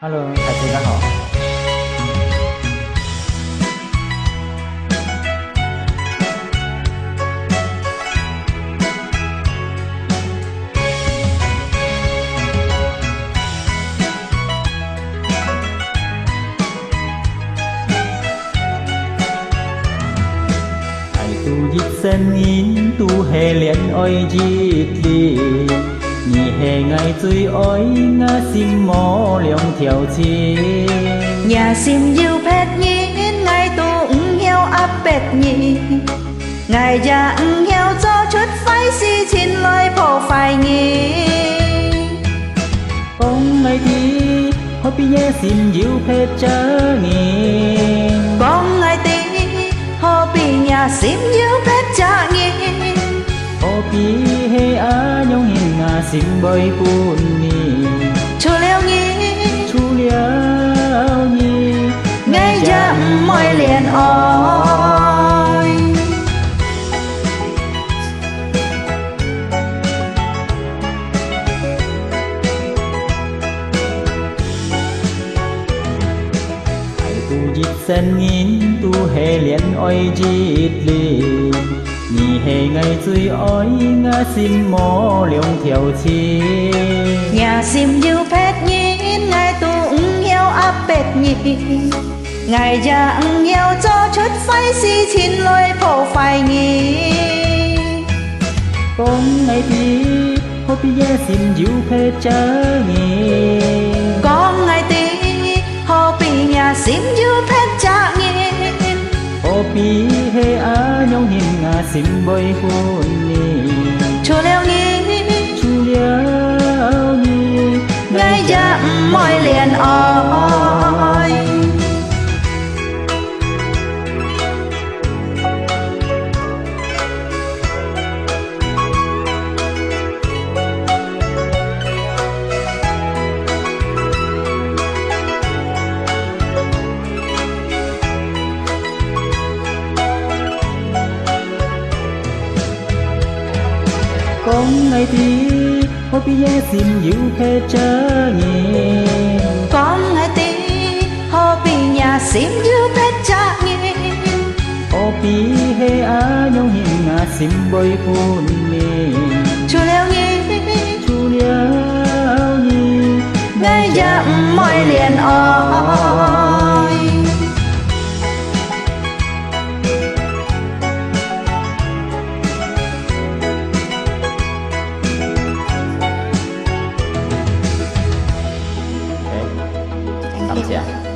Hello，大家好。Tu dịch sen in tu hè liền oi dịch li你係愛最愛我心無兩條線，nhà sim yêu phết nhiên ngài tu heo áp bết nhị ngài già heo cho chút phải si chín lời phổ phải nhị con ngày thì họ bị nhé xin yêu phết chớ nhị con ngài tí họ bị nhà sim yêu phết chả nhị họ bị hệ á nhông hình ngà sim bơi buồn nhị chú liêu nhị chú liêu nhị ngài già môi liền ôi tu dịch sen in tu hè liền oi dịch li你係愛最愛我心無兩條線， nhà sim yêu phết nhiên ngài tu heo áp bết nhị ngài già heo cho chút phải si chín lời phổ phải nhị con ngày thì họ bị nhé xin yêu phết chớ nhị con ngài tí họ bị nhà sim yêu phết chả nhị họ bị hệ á nhông hình ngà sim bơi hôn nhị chú liêu nhị chú liêu nhị ngài già môi liền ôi con ngày thì họ bị nhé xin yêu phết chớ nhị con ngài tí họ bị nhà sim yêu phết chả nhị họ bị hệ á nhông hình ngà sim bơi hôn nhị chú liêu nhị chú liêu nhị ngài già môi liền ôi cảm ơn